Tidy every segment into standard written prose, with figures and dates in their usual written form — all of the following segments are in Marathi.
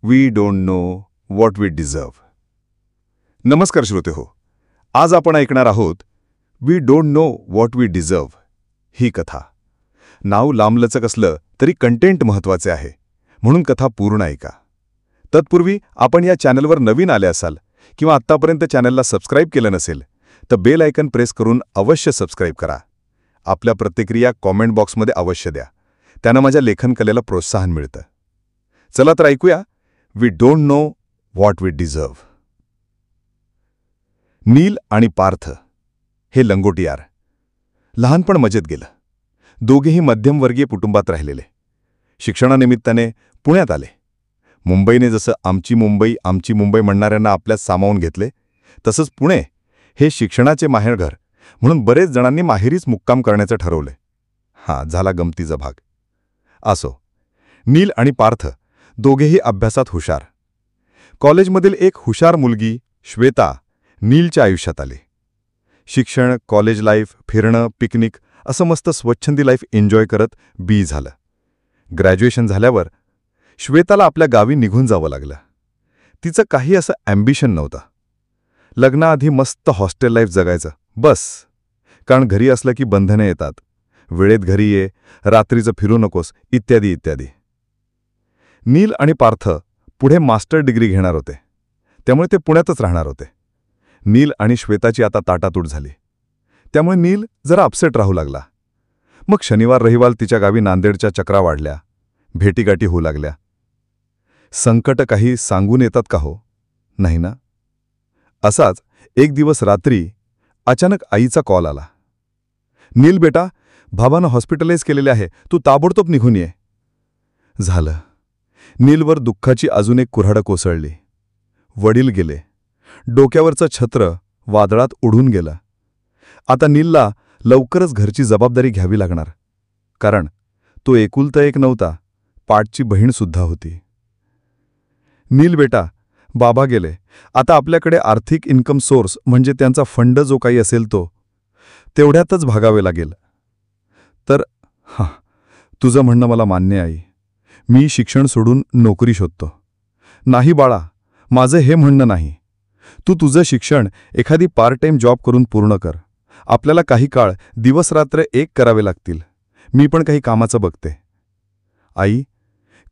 We don't know what we deserve. नमस्कार श्रोते हो, आज आपण ऐकणार आहोत we don't know what we deserve ही कथा. नाव लांबलचक असलं तरी कंटेंट महत्त्वाचे आहे, म्हणून कथा पूर्ण ऐका. तत्पूर्वी आपण या चॅनलवर नवीन आले असाल किंवा आत्तापर्यंत चॅनलला सबस्क्राईब केलं नसेल तर बेल आयकन प्रेस करून अवश्य सबस्क्राईब करा. आपल्या प्रतिक्रिया कॉमेंट बॉक्समध्ये अवश्य द्या, त्यानं माझ्या लेखनकलेला प्रोत्साहन मिळतं. चला तर ऐकूया we don't know what we deserve. Neel आणि पार्थ हे लंगोटियार. लहानपण मजेत गेलं. दोघेही मध्यमवर्गीय कुटुंबात राहिलेले. शिक्षणानिमित्ताने पुण्यात आले. मुंबईने जसं आमची मुंबई म्हणणाऱ्यांना आपल्यात सामावून घेतले, तसंच पुणे हे शिक्षणाचे माहेरघर म्हणून बरेच जणांनी माहेरीच मुक्काम करण्याचं ठरवले. झाला गमतीचा भाग. असो, नील आणि पार्थ दोघेही अभ्यासात हुशार. कॉलेजमधील एक हुशार मुलगी श्वेता नीलच्या आयुष्यात आली. शिक्षण, कॉलेज लाईफ, फिरणं, पिकनिक असं मस्त स्वच्छंदी लाईफ एन्जॉय करत बी झालं. ग्रॅज्युएशन झाल्यावर श्वेताला आपल्या गावी निघून जावं लागलं. तिचं काही असं ॲम्बिशन नव्हतं. लग्नाआधी मस्त हॉस्टेल लाईफ जगायचं बस, कारण घरी असलं की बंधने येतात. वेळेत घरी ये, रात्रीचं फिरू नकोस, इत्यादी इत्यादी. नील आणि पार्थ पुढे मास्टर डिग्री घेणार होते, त्यामुळे ते पुण्यातच राहणार होते. नील आणि श्वेताची आता ताटातूट झाली, त्यामुळे नील जरा अपसेट राहू लागला. मग शनिवार रविवार तिच्या गावी नांदेडच्या चक्रा वाढल्या, भेटीगाठी होऊ लागल्या. संकट काही सांगून येतात का हो? नाही ना. असाच एक दिवस रात्री अचानक आईचा कॉल आला. नील बेटा, बाबांना हॉस्पिटलाइज केलेले आहे, तू ताबडतोब निघून ये. झालं. नीलवर दुःखाची अजून एक कुऱ्हाड कोसळली. वडील गेले. डोक्यावरचं छत्र वादळात उडून गेलं. आता नीलला लवकरच घरची जबाबदारी घ्यावी लागणार, कारण तो एकुलता एक नव्हता, पाठची बहीणसुद्धा होती. नील बेटा, बाबा गेले, आता आपल्याकडे आर्थिक इन्कम सोर्स म्हणजे त्यांचा फंड जो काही असेल तो तेवढ्यातच भागावे लागेल. तर तुझं म्हणणं मला मान्य आहे. मी शिक्षण सोडून नोकरी शोधतो. नाही बाळा, माझं हे म्हणणं नाही. तू तुझं शिक्षण एखादी पार्ट टाईम जॉब करून पूर्ण कर. आपल्याला काही काळ दिवसरात्र एक करावे लागतील. मी पण काही कामाचं बघते. आई,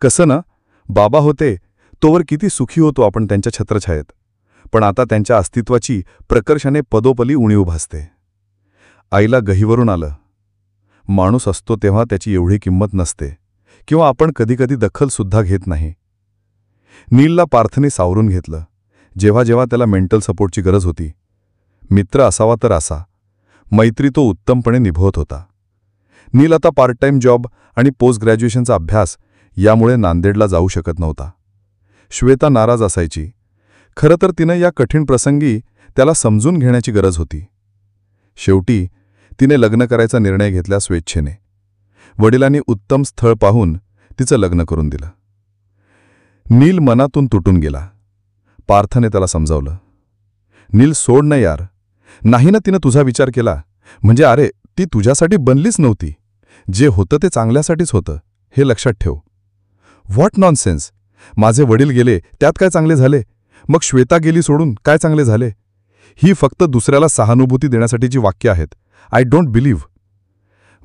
कसं ना, बाबा होते तोवर किती सुखी होतो आपण त्यांच्या छत्रछायेत, पण आता त्यांच्या अस्तित्वाची प्रकर्षाने पदोपली उणीव भासते. आईला गहीवरून आलं. माणूस असतो तेव्हा त्याची एवढी किंमत नसते, किंवा आपण कधीकधी दखलसुद्धा घेत नाही. नीलला पार्थने सावरून घेतलं, जेव्हा जेव्हा त्याला मेंटल सपोर्टची गरज होती. मित्र असावा तर असा. मैत्री तो उत्तमपणे निभवत होता. नील आता पार्ट टाईम जॉब आणि पोस्ट ग्रॅज्युएशनचा अभ्यास यामुळे नांदेडला जाऊ शकत नव्हता. श्वेता नाराज असायची. खरं तर तिनं या कठीण प्रसंगी त्याला समजून घेण्याची गरज होती. शेवटी तिने लग्न करायचा निर्णय घेतला स्वेच्छेने. वडिलांनी उत्तम स्थळ पाहून तिचं लग्न करून दिलं. नील मनातून तुटून गेला. पार्थने त्याला समजावलं, नील सोड ना यार. नाही ना, तिनं तुझा विचार केला म्हणजे अरे, ती तुझ्यासाठी बनलीच नव्हती. जे होतं ते चांगल्यासाठीच होतं, हे लक्षात ठेव. What nonsense. माझे वडील गेले त्यात काय चांगले झाले? मग श्वेता गेली सोडून काय चांगले झाले? ही फक्त दुसऱ्याला सहानुभूती देण्यासाठीची वाक्य आहेत. I don't believe.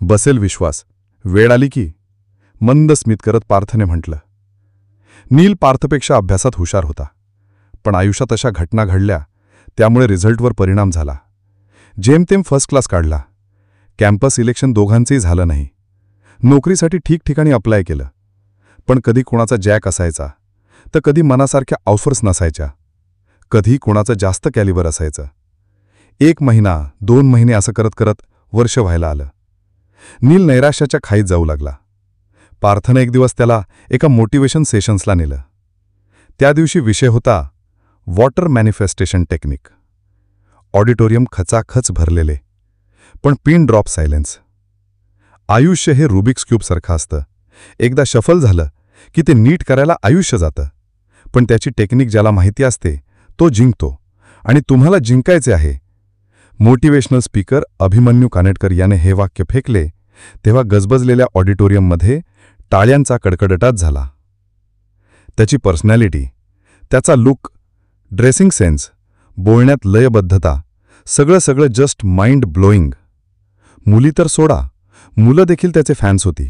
बसेल विश्वास, वेळ आली की, मंद स्मित करत पार्थने म्हटलं. नील पार्थपेक्षा अभ्यासात हुशार होता, पण आयुष्यात अशा घटना घडल्या त्यामुळे रिझल्टवर परिणाम झाला. जेमतेम फर्स्ट क्लास काढला. कॅम्पस इलेक्शन दोघांचंही झालं नाही. नोकरीसाठी ठिकठिकाणी अप्लाय केलं, पण कधी कोणाचा जॅक असायचा तर कधी मनासारख्या ऑफर्स नसायच्या. कधी कोणाचं जास्त कॅलिबर असायचं. 1 महिना 2 महिने असं करत करत वर्ष व्हायला आलं. नील नैराश्याच्या खाईत जाऊ लागला. पार्थने एक दिवस त्याला एका मोटिवेशन सेशन्सला नेलं. त्या दिवशी विषय होता वॉटर मॅनिफेस्टेशन टेक्निक. ऑडिटोरियम खचाखच भरलेले, पण पिन ड्रॉप सायलेन्स. आयुष्य हे रुबिक्स क्यूबसारखं असतं. एकदा शफल झालं की ते नीट करायला आयुष्य जातं, पण त्याची टेक्निक ज्याला माहिती असते तो जिंकतो. आणि तुम्हाला जिंकायचे आहे. मोटिवेशनल स्पीकर अभिमन्यू कानेटकर याने हे वाक्य फेकले तेव्हा गजबजलेल्या ऑडिटोरियममध्ये टाळ्यांचा कडकडाट झाला. त्याची पर्सनॅलिटी, त्याचा लुक, ड्रेसिंग सेन्स, बोलण्यात लयबद्धता, सगळं जस्ट माइंड ब्लोईंग. मुली तर सोडा, मुलं देखील त्याचे फॅन्स होती.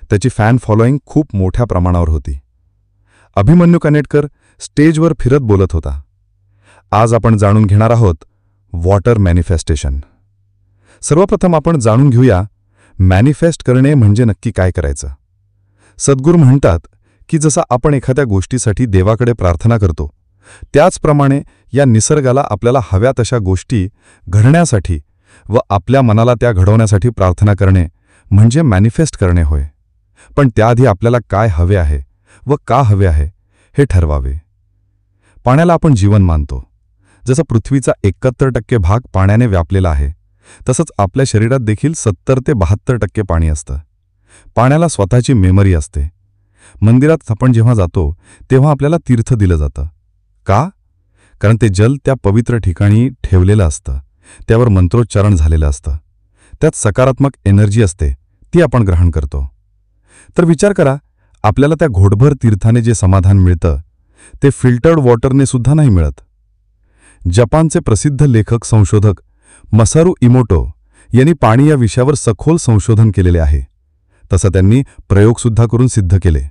त्याची फॅन फॉलोईंग खूप मोठ्या प्रमाणावर होती. अभिमन्यू कानेटकर स्टेजवर फिरत बोलत होता. आज आपण जाणून घेणार आहोत वॉटर मॅनिफेस्टेशन. सर्वप्रथम आपण जाणून घेऊया मॅनिफेस्ट करणे म्हणजे नक्की काय करायचं. सद्गुरू म्हणतात की जसा आपण एखाद्या गोष्टीसाठी देवाकडे प्रार्थना करतो, त्याचप्रमाणे या निसर्गाला आपल्याला हव्या तशा गोष्टी घडण्यासाठी व आपल्या मनाला त्या घडवण्यासाठी प्रार्थना करणे म्हणजे मॅनिफेस्ट करणे होय. पण त्याआधी आपल्याला काय हवे आहे व का हवे आहे हे ठरवावे. पाण्याला आपण जीवन मानतो. जसं पृथ्वीचा 71% भाग पाण्याने व्यापलेला आहे, तसंच आपल्या शरीरात देखील 70 ते 72% पाणी असतं. पाण्याला स्वतःची मेमरी असते. मंदिरात आपण जेव्हा जातो तेव्हा आपल्याला तीर्थ दिलं जातं. का? कारण ते जल त्या पवित्र ठिकाणी ठेवलेलं असतं, त्यावर मंत्रोच्चारण झालेलं असतं. त्यात सकारात्मक एनर्जी असते, ती आपण ग्रहण करतो. तर विचार करा, आपल्याला त्या घोटभर तीर्थाने जे समाधान मिळतं ते फिल्टर्ड वॉटरने सुद्धा नाही मिळत. जपानचे प्रसिद्ध लेखक संशोधक मसारू इमोटो यांनी पाणी या विषयावर सखोल संशोधन केलेले आहे. तसं त्यांनी प्रयोगसुद्धा करून सिद्ध केले.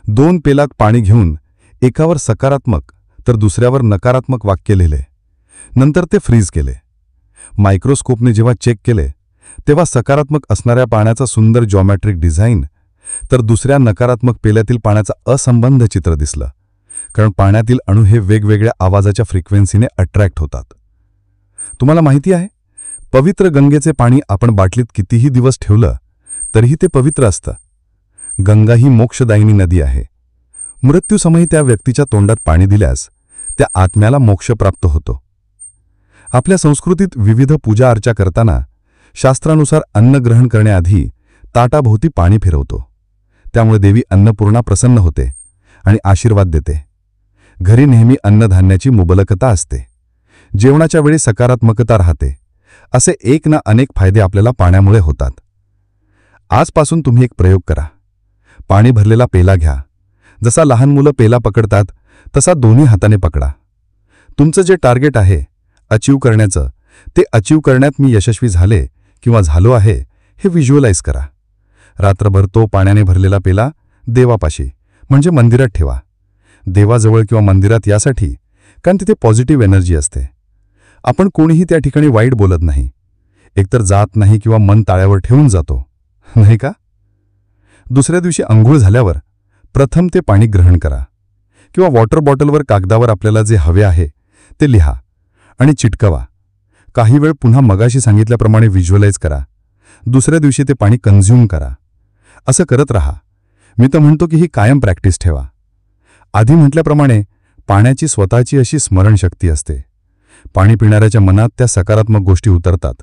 2 पेलात पाणी घेऊन एकावर सकारात्मक तर दुसऱ्यावर नकारात्मक वाक्य लिहिले. नंतर ते फ्रीज केले. मायक्रोस्कोपने जेव्हा चेक केले तेव्हा सकारात्मक असणाऱ्या पाण्याचा सुंदर जॉमेट्रिक डिझाईन तर दुसऱ्या नकारात्मक पेल्यातील पाण्याचा असंबंध चित्र दिसलं. कारण पाण्यातील अणू हे वेगवेगळ्या आवाजाच्या फ्रिक्वेन्सीने अट्रॅक्ट होतात. तुम्हाला माहिती आहे, पवित्र गंगेचे पाणी आपण बाटलीत कितीही दिवस ठेवलं तरीही ते पवित्र असतं. गंगा ही मोक्षदायिनी नदी आहे. मृत्यूसमयी त्या व्यक्तीच्या तोंडात पाणी दिल्यास त्या आत्म्याला मोक्ष प्राप्त होतो. आपल्या संस्कृतीत विविध पूजा अर्चा करताना शास्त्रानुसार अन्न ग्रहण करण्याआधी ताटाभोवती पाणी फिरवतो. त्यामुळे देवी अन्नपूर्णा प्रसन्न होते आणि आशीर्वाद देते. घरी नेहमी अन्नधान्याची मुबलकता असते. जेवणाच्या वेळी सकारात्मकता राहते. असे एक ना अनेक फायदे आपल्याला पाण्यामुळे होतात. आजपासून तुम्ही एक प्रयोग करा. पाणी भरलेला पेला घ्या. जसा लहान मुलं पेला पकडतात तसा दोन्ही हाताने पकडा. तुमचं जे टार्गेट आहे अचीव करण्याचं, ते अचीव करण्यात मी यशस्वी झाले किंवा झालो आहे हे व्हिज्युअलाइज करा. रात्रभर तो पाण्याने भरलेला पेला देवापाशी म्हणजे मंदिरात ठेवा. देवाजवळ किंवा मंदिरात यासाठी कारण तिथे पॉझिटिव्ह एनर्जी असते. आपण कोणीही त्या ठिकाणी वाईट बोलत नाही. एकतर जात नाही किंवा मन ताळ्यावर ठेवून जातो, नाही का? दुसऱ्या दिवशी अंघोळ झाल्यावर प्रथम ते पाणी ग्रहण करा किंवा वॉटर बॉटलवर कागदावर आपल्याला जे हवे आहे ते लिहा आणि चिटकवा. काही वेळ पुन्हा मगाशी सांगितल्याप्रमाणे व्हिज्युअलाइज करा. दुसऱ्या दिवशी ते पाणी कन्झ्युम करा. असं करत राहा. मी तर म्हणतो की ही कायम प्रॅक्टिस ठेवा. आधी म्हटल्याप्रमाणे पाण्याची स्वतःची अशी स्मरणशक्ती असते. पाणी पिणाऱ्याच्या मनात त्या सकारात्मक गोष्टी उतरतात.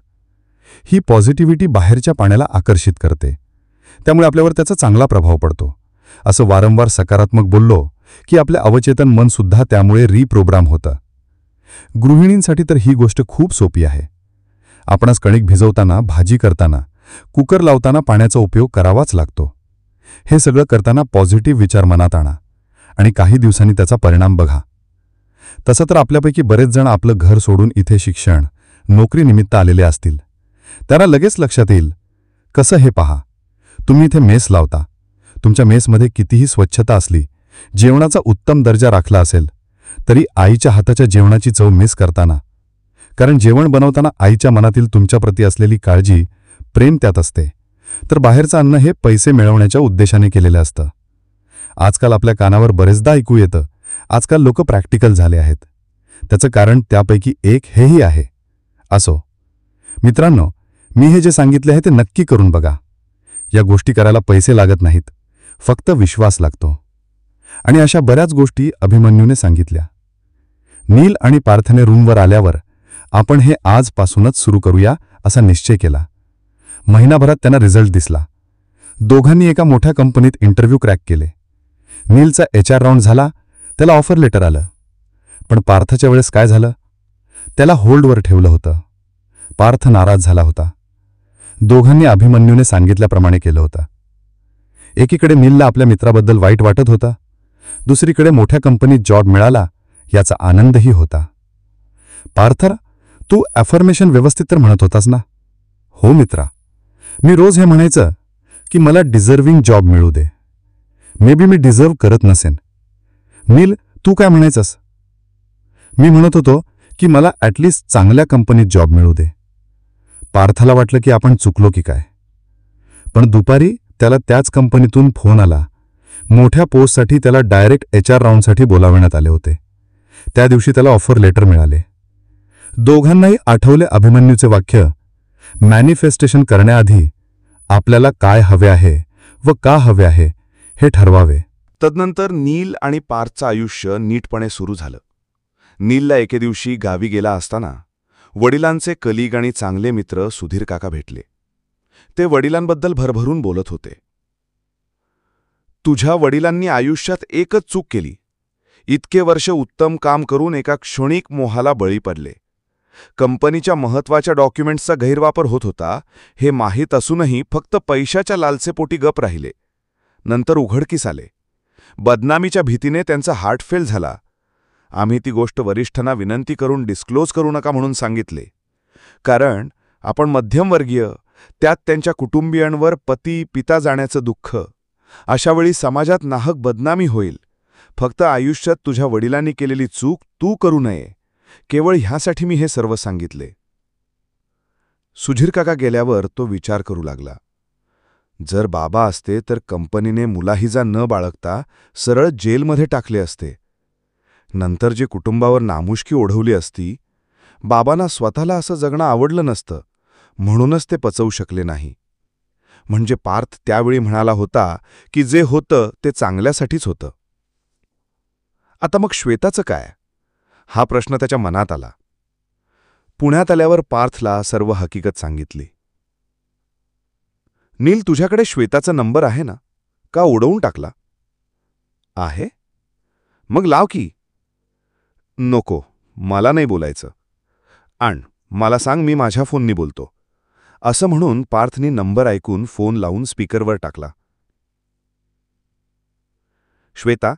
ही पॉझिटिव्हिटी बाहेरच्या पाण्याला आकर्षित करते. त्यामुळे आपल्यावर त्याचा चांगला प्रभाव पडतो. असं वारंवार सकारात्मक बोललो की आपल्या अवचेतन मनसुद्धा त्यामुळे रिप्रोग्राम होतं. गृहिणींसाठी तर ही गोष्ट खूप सोपी आहे. आपणास कणिक भिजवताना, भाजी करताना, कुकर लावताना पाण्याचा उपयोग करावाच लागतो. हे सगळं करताना पॉझिटिव्ह विचार मनात आणा आणि काही दिवसांनी त्याचा परिणाम बघा. तसं तर आपल्यापैकी बरेच जण आपलं घर सोडून इथे शिक्षण, नोकरीनिमित्त आलेले असतील. त्यांना लगेच लक्षात येईल. कसं हे पहा, तुम्ही इथे मेस लावता. तुमच्या मेसमध्ये कितीही स्वच्छता असली, जेवणाचा उत्तम दर्जा राखला असेल तरी आईच्या हाताच्या जेवणाची चव मिस करताना. कारण जेवण बनवताना आईच्या मनातील तुमच्याप्रती असलेली काळजी, प्रेम त्यात असते. तर बाहेरचं अन्न हे पैसे मिळवण्याच्या उद्देशाने केलेलं असतं. आजकाल आपल्या कानावर बरेचदा ऐकू येतं, आजकाल लोक प्रॅक्टिकल झाले आहेत. त्याचं कारण त्यापैकी एक हेही आहे. असो मित्रांनो, मी हे जे सांगितले आहे ते नक्की करून बघा. या गोष्टी करायला पैसे लागत नाहीत, फक्त विश्वास लागतो. आणि अशा बऱ्याच गोष्टी अभिमन्यूने सांगितल्या. नील आणि पार्थने रूमवर आल्यावर आपण हे आजपासूनच सुरू करूया असा निश्चय केला. महिनाभरात त्यांना रिझल्ट दिसला. दोघांनी एका मोठ्या कंपनीत इंटरव्ह्यू क्रॅक केले. नीलचा HR राऊंड झाला, त्याला ऑफर लेटर आलं. पण पार्थच्या वेळेस काय झालं? त्याला होल्डवर ठेवलं होतं. पार्थ नाराज झाला होता. दोघांनी अभिमन्यूने सांगितल्याप्रमाणे केलं होतं. एकीकडे नीलला आपल्या मित्राबद्दल वाईट वाटत होता, दुसरीकडे मोठ्या कंपनीत जॉब मिळाला याचा आनंदही होता. पार्थरा, तू अफर्मेशन व्यवस्थित तर म्हणत होतास ना? हो मित्रा, मी रोज हे म्हणायचं की मला डिझर्विंग जॉब मिळू दे. मे बी मी डिझर्व करत नसेन. नील, तू काय म्हणायचंस? मी म्हणत होतो की मला ॲटलिस्ट चांगल्या कंपनीत जॉब मिळू दे. पार्थाला वाटलं की आपण चुकलो की काय. पण दुपारी त्याला त्याच कंपनीतून फोन आला. मोठ्या पोस्टसाठी त्याला डायरेक्ट HR राऊंडसाठी बोलावण्यात आले होते. त्या दिवशी त्याला ऑफर लेटर मिळाले. दोघांनाही आठवले अभिमन्यूचे वाक्य, मॅनिफेस्टेशन करण्याआधी आपल्याला काय हवे आहे व का हवे आहे हे ठरवावे. तदनंतर नील आणि पार्थचं आयुष्य नीटपणे सुरू झालं. नीलला एके दिवशी गावी गेला असताना वडिलांचे कलीग आणि चांगले मित्र सुधीर काका भेटले. ते वडिलांबद्दल भरभरून बोलत होते. तुझ्या वडिलांनी आयुष्यात एकच चूक केली. इतके वर्ष उत्तम काम करून एका क्षणिक मोहाला बळी पडले. कंपनीच्या महत्त्वाच्या डॉक्युमेंट्सचा गैरवापर होत होता हे माहीत असूनही फक्त पैशाच्या लालसेपोटी गप राहिले. नंतर उघडकीस आले. बदनामीच्या भीतीने त्यांचा हार्ट फेल झाला. आम्ही ती गोष्ट वरिष्ठांना विनंती करून डिस्क्लोज करू नका म्हणून सांगितले. कारण आपण मध्यमवर्गीय, त्यात त्यांच्या कुटुंबियांवर पती पिता जाण्याचं दुःख. अशावेळी समाजात नाहक बदनामी होईल. फक्त आयुष्यात तुझ्या वडिलांनी केलेली चूक तू करू नये, केवळ ह्यासाठी मी हे सर्व सांगितले. सुधीर काका गेल्यावर तो विचार करू लागला. जर बाबा असते तर कंपनीने मुलाहिजा न बाळगता सरळ जेलमध्ये टाकले असते. नंतर जे कुटुंबावर नामुष्की ओढवली असती. बाबांना स्वतःला असं जगणं आवडलं नसतं, म्हणूनच ते पचवू शकले नाही. म्हणजे पार्थ त्यावेळी म्हणाला होता की जे होतं ते चांगल्यासाठीच होतं. आता मग श्वेताचं काय? हा प्रश्न त्याच्या मनात आला. पुण्यात आल्यावर पार्थला सर्व हकीकत सांगितली. नील, तुझ्याकडे श्वेताचा नंबर आहे ना? का उडवून टाकला? आहे. मग लाव की. नको, मला नाही बोलायचं. आण, मला सांग, मी माझ्या फोननी बोलतो. असं म्हणून पार्थनी नंबर ऐकून फोन लावून स्पीकरवर टाकला. श्वेता,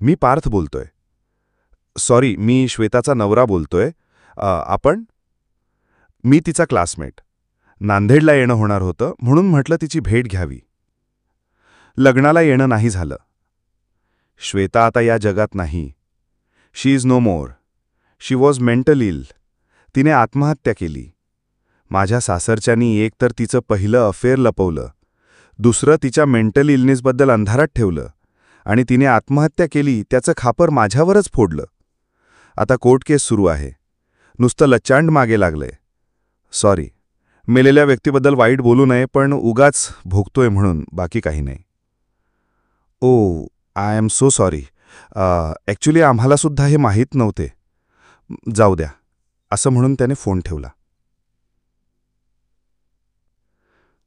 मी पार्थ बोलतोय. सॉरी, मी श्वेताचा नवरा बोलतोय. आपण? मी तिचा क्लासमेट. नांदेडला येणं होणार होतं म्हणून म्हटलं तिची भेट घ्यावी. लग्नाला येणं नाही झालं. श्वेता आता या जगात नाही. She is no more. She was mental ill. तिने आत्महत्या केली. माझ्या सासरच्यांनी एक तर तिचं पहिलं अफेअर लपवलं, दुसरं तिच्या मेंटल इलनेसबद्दल अंधारात ठेवलं, आणि तिने आत्महत्या केली त्याचं खापर माझ्यावरच फोडलं. आता कोर्ट केस सुरू आहे. नुसतं लच्चांड मागे लागलंय. सॉरी, मेलेल्या व्यक्तीबद्दल वाईट बोलू नये, पण उगाच भोगतोय म्हणून, बाकी काही नाही. Oh, I am so sorry. Actually आम्हालासुद्धा हे माहीत नव्हते. जाऊ द्या, असं म्हणून त्याने फोन ठेवला.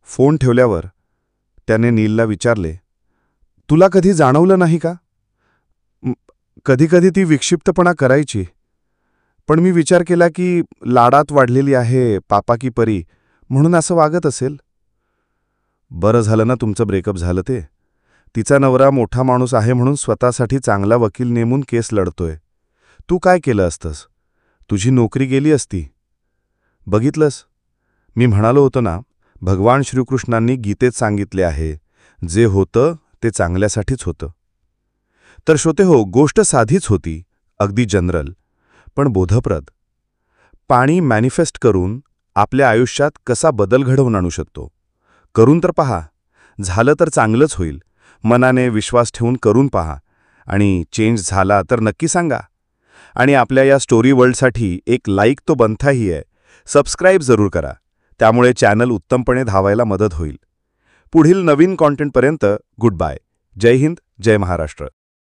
फोन ठेवल्यावर त्याने नीलला विचारले, तुला कधी जाणवलं नाही का? कधीकधी ती विक्षिप्तपणा करायची, पण मी विचार केला की लाडात वाढलेली आहे पापा की परी, म्हणून असं वागत असेल. बरं झालं ना तुमचं ब्रेकअप झालं ते. तिचा नवरा मोठा माणूस आहे म्हणून स्वतःसाठी चांगला वकील नेमून केस लढतोय. तू काय केलं असतंस? तुझी नोकरी गेली असती. बघितलंस, मी म्हणालो होतो ना, भगवान श्रीकृष्णांनी गीतेत सांगितले आहे, जे होतं ते चांगल्यासाठीच होतं. तर श्रोतेहो, गोष्ट साधीच होती, अगदी जनरल, पण बोधप्रद. पाणी मॅनिफेस्ट करून आपल्या आयुष्यात कसा बदल घडवून आणू शकतो. करून तर पहा. झालं तर चांगलंच होईल. मनाने विश्वास ठेवून करून पहा, आणि चेंज झाला तर नक्की सांगा. आणि आपल्या या स्टोरी वर्ल्डसाठी एक लाईक तो बनताही आहे. सबस्क्राईब जरूर करा, त्यामुळे चॅनल उत्तमपणे धावायला मदत होईल. पुढील नवीन कॉन्टेंटपर्यंत गुड बाय. जय हिंद, जय महाराष्ट्र.